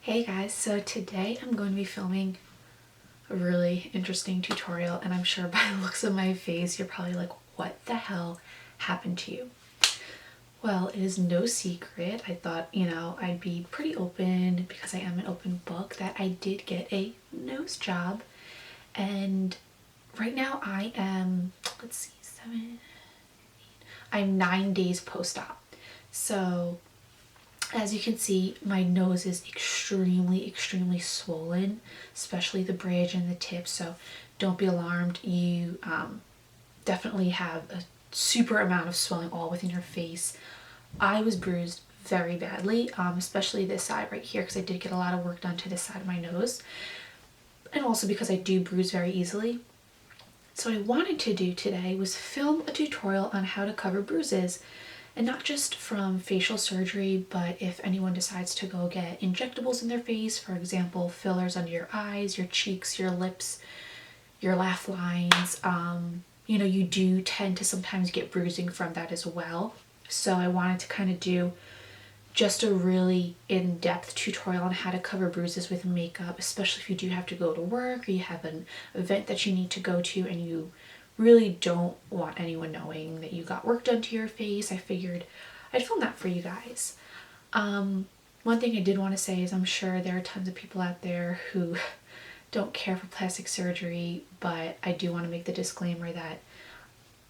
Hey guys, so today I'm going to be filming a really interesting tutorial, and I'm sure by the looks of my face you're probably like, what the hell happened to you? Well, it is no secret. I thought, I'd be pretty open because I am an open book that I did get a nose job, and right now I am, let's see, I'm 9 days post-op. So as you can see, my nose is extremely swollen, especially the bridge and the tip, so don't be alarmed. You definitely have a super amount of swelling all within your face. I was bruised very badly, especially this side right here, because I did get a lot of work done to this side of my nose, and also because I do bruise very easily. So what I wanted to do today was film a tutorial on how to cover bruises. And not just from facial surgery, but if anyone decides to go get injectables in their face, for example, fillers under your eyes, your cheeks, your lips, your laugh lines, you do tend to sometimes get bruising from that as well. So I wanted to kind of do just a really in-depth tutorial on how to cover bruises with makeup, especially if you do have to go to work or you have an event that you need to go to and you really don't want anyone knowing that you got work done to your face. I figured I'd film that for you guys. One thing I did want to say is I'm sure there are tons of people out there who don't care for plastic surgery, but I do want to make the disclaimer that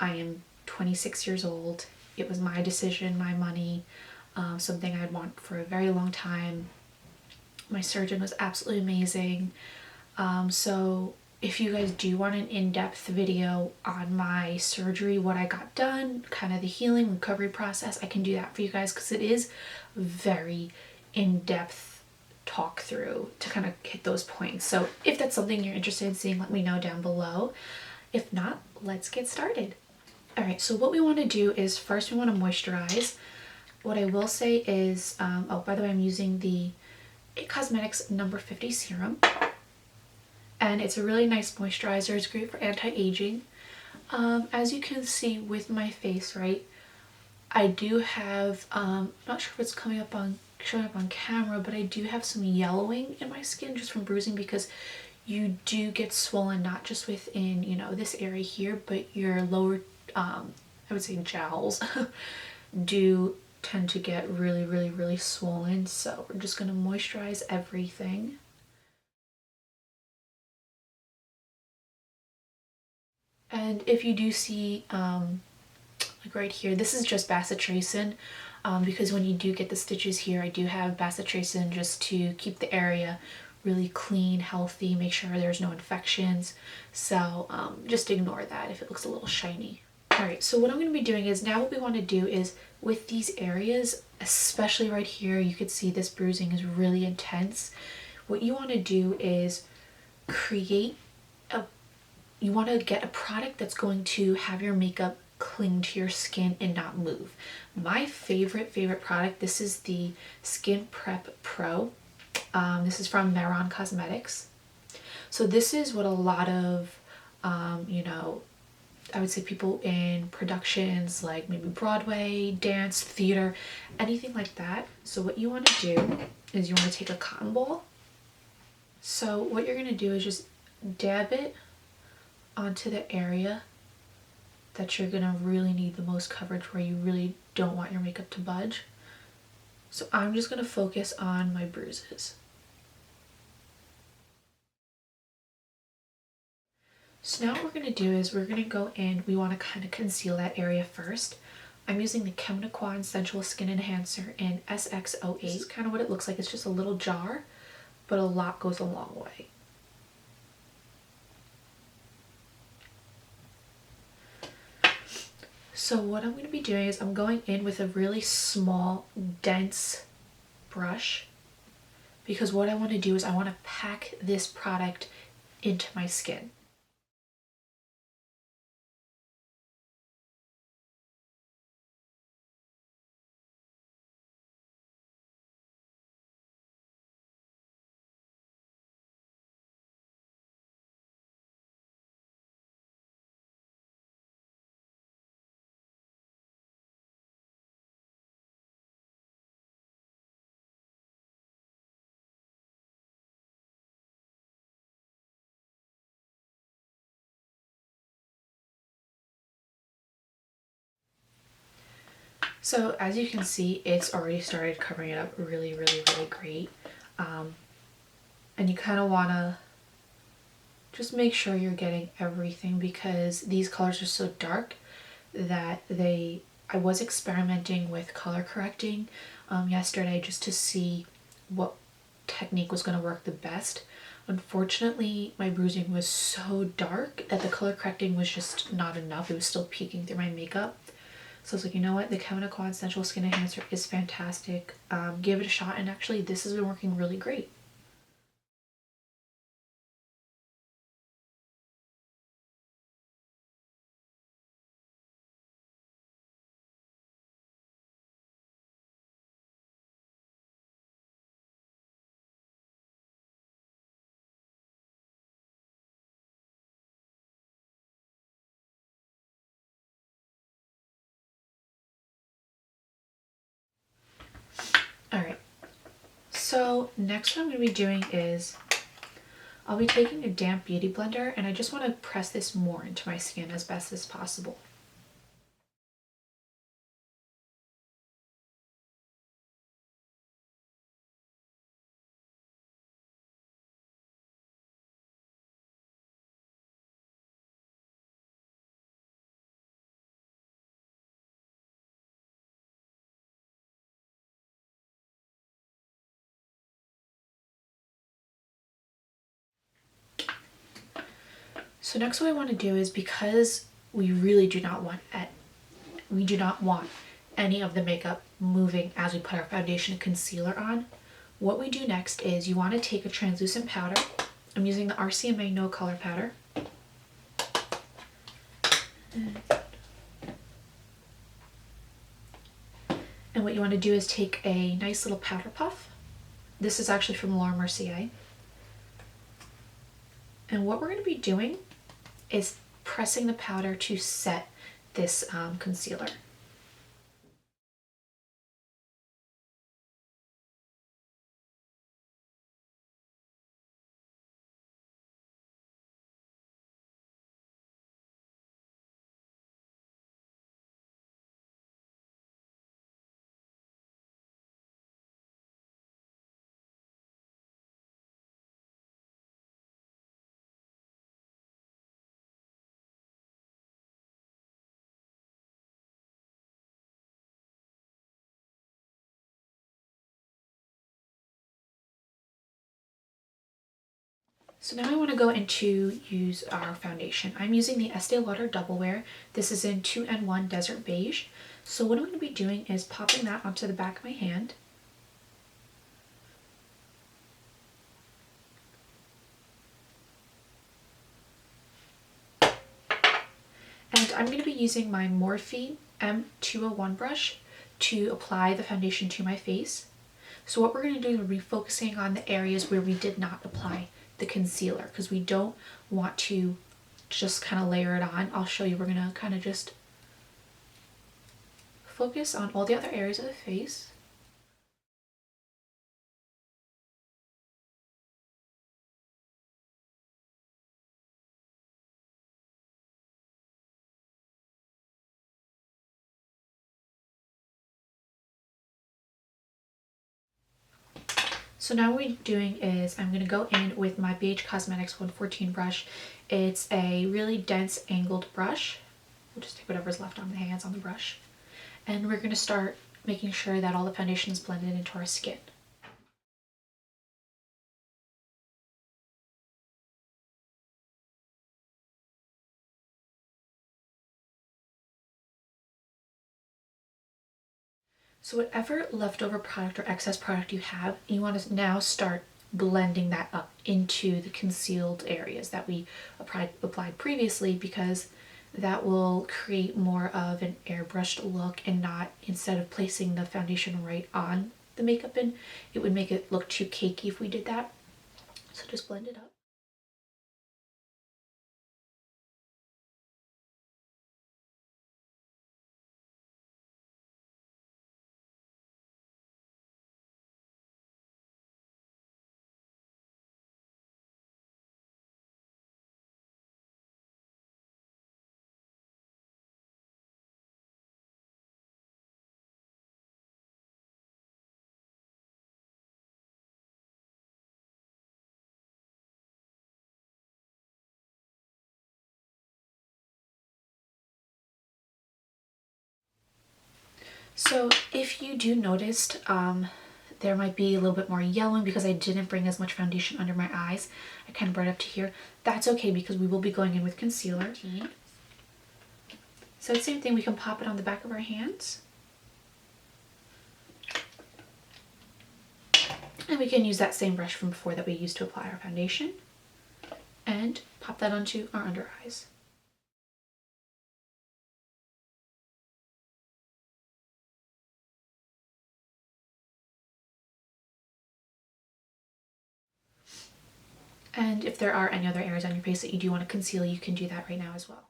I am 26 years old. It was my decision, my money, something I'd want for a very long time. My surgeon was absolutely amazing. So if you guys do want an in-depth video on my surgery, what I got done, kind of the healing recovery process, I can do that for you guys because it is very in-depth talk through to kind of hit those points. So if that's something you're interested in seeing, let me know down below. If not, let's get started. All right, so what we want to do is first we want to moisturize. What I will say is, oh, by the way, I'm using the It Cosmetics number 50 serum. And it's a really nice moisturizer. It's great for anti-aging. As you can see with my face, right, I do have, I'm not sure if it's showing up on camera, but I do have some yellowing in my skin just from bruising because you do get swollen not just within, this area here, but your lower, I would say jowls do tend to get really swollen. So we're just going to moisturize everything. And if you do see, like right here, this is just bacitracin, because when you do get the stitches here, I do have bacitracin just to keep the area really clean, healthy, make sure there's no infections. So just ignore that if it looks a little shiny. Alright, so what I'm going to be doing is, now what we want to do is with these areas, especially right here, you could see this bruising is really intense. What you want to do is you want to get a product that's going to have your makeup cling to your skin and not move. My favorite product, this is the Skin Prep Pro. This is from Mehron Cosmetics. So this is what a lot of, I would say people in productions like maybe Broadway, dance, theater, anything like that. So what you want to do is you want to take a cotton ball. So what you're going to do is just dab it onto the area that you're gonna really need the most coverage, where you really don't want your makeup to budge. So I'm just gonna focus on my bruises. So now what we're gonna do is we're gonna go in, we wanna kind of conceal that area first. I'm using the Kevyn Sensual Skin Enhancer in SX08. This is kind of what it looks like. It's just a little jar, but a lot goes a long way. So what I'm going to be doing is I'm going in with a really small, dense brush, because what I want to do is I want to pack this product into my skin. So as you can see, it's already started covering it up really, really, really great. And you kind of want to just make sure you're getting everything, because these colors are so dark that I was experimenting with color correcting yesterday just to see what technique was going to work the best. Unfortunately, my bruising was so dark that the color correcting was just not enough. It was still peeking through my makeup. So I was like, you know what, the Kevyn Aucoin Sensual Skin Enhancer is fantastic. Give it a shot, and actually this has been working really great. Alright, so next what I'm going to be doing is I'll be taking a damp beauty blender, and I just want to press this more into my skin as best as possible. So next what I want to do is, because we really do not want any of the makeup moving as we put our foundation and concealer on, what we do next is you want to take a translucent powder. I'm using the RCMA No Color Powder. And what you want to do is take a nice little powder puff. This is actually from Laura Mercier. And what we're going to be doing is pressing the powder to set this concealer. So now I want to go into use our foundation. I'm using the Estee Lauder Double Wear. This is in 2N1 Desert Beige. So what I'm going to be doing is popping that onto the back of my hand. And I'm going to be using my Morphe M201 brush to apply the foundation to my face. So what we're going to do is we're refocusing on the areas where we did not apply the concealer, because we don't want to just kind of layer it on. I'll show you. We're going to kind of just focus on all the other areas of the face. So now what we're doing is I'm going to go in with my BH Cosmetics 114 brush. It's a really dense angled brush. We'll just take whatever's left on the hands on the brush. And we're going to start making sure that all the foundation is blended into our skin. So whatever leftover product or excess product you have, you want to now start blending that up into the concealed areas that we applied previously, because that will create more of an airbrushed look, and not, instead of placing the foundation right on the makeup in, it would make it look too cakey if we did that. So just blend it up. So if you do notice there might be a little bit more yellowing because I didn't bring as much foundation under my eyes, I kind of brought it up to here. That's okay because we will be going in with concealer. So same thing, we can pop it on the back of our hands. And we can use that same brush from before that we used to apply our foundation and pop that onto our under eyes. And if there are any other areas on your face that you do want to conceal, you can do that right now as well.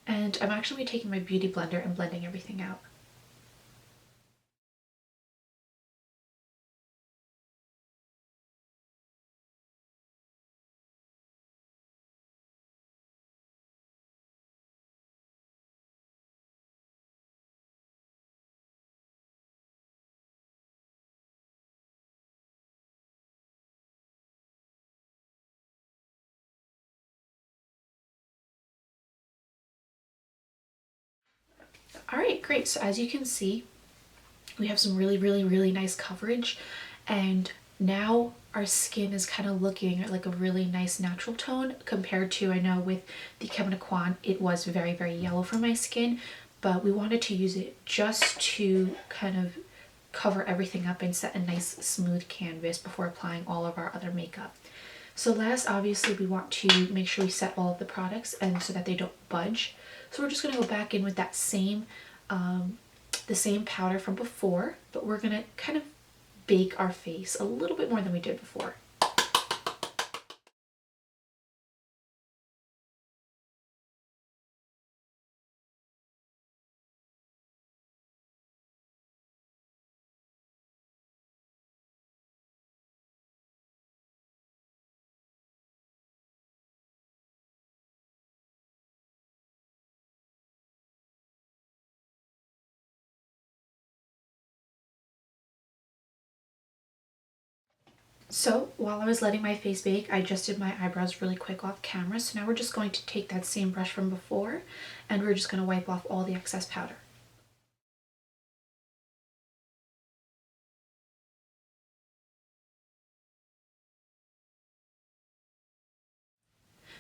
And I'm actually taking my beauty blender and blending everything out. All right, great. So as you can see, we have some really nice coverage, and now our skin is kind of looking like a really nice natural tone compared to, I know with the Kevyn Aucoin, it was very yellow for my skin, but we wanted to use it just to kind of cover everything up and set a nice smooth canvas before applying all of our other makeup. So last, obviously, we want to make sure we set all of the products and so that they don't budge. So we're just going to go back in with that same, the same powder from before, but we're going to kind of bake our face a little bit more than we did before. So while I was letting my face bake, I just did my eyebrows really quick off camera. So now we're just going to take that same brush from before and we're just going to wipe off all the excess powder.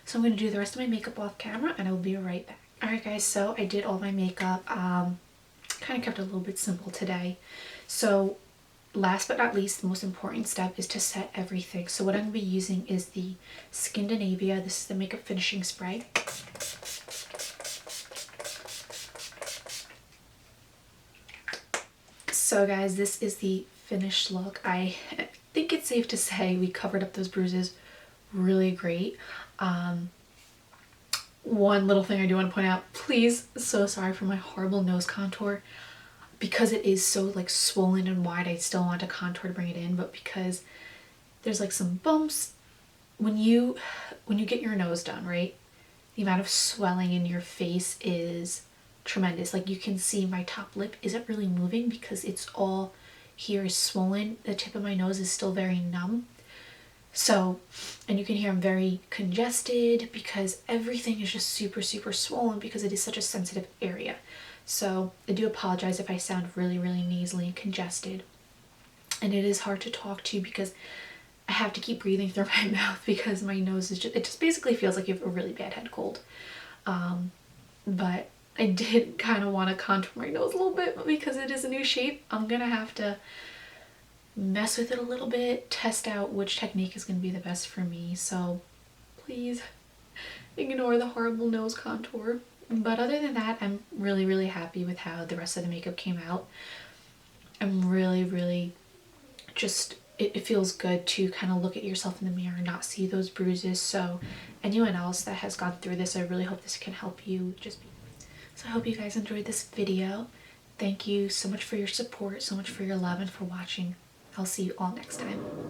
So I'm going to do the rest of my makeup off camera and I will be right back. Alright guys, so I did all my makeup. Kind of kept it a little bit simple today. So last but not least, the most important step is to set everything. So what I'm going to be using is the Skindinavia. This is the makeup finishing spray. So guys, this is the finished look. I think it's safe to say we covered up those bruises really great. One little thing I do want to point out, please, so sorry for my horrible nose contour. Because it is so like swollen and wide, I still want to contour to bring it in, but because there's like some bumps when you get your nose done, right? The amount of swelling in your face is tremendous. Like you can see my top lip isn't really moving because it's all here is swollen. The tip of my nose is still very numb. So, and you can hear I'm very congested because everything is just super swollen because it is such a sensitive area. So I do apologize if I sound really nasally and congested. And it is hard to talk to because I have to keep breathing through my mouth because my nose is it just basically feels like you have a really bad head cold. But I did kind of want to contour my nose a little bit, but because it is a new shape, I'm gonna have to mess with it a little bit, test out which technique is going to be the best for me. So please ignore the horrible nose contour. But other than that, I'm really happy with how the rest of the makeup came out. I'm really just, it feels good to kind of look at yourself in the mirror and not see those bruises. So anyone else that has gone through this, I really hope this can help you. So I hope you guys enjoyed this video. Thank you so much for your support, so much for your love, and for watching. I'll see you all next time.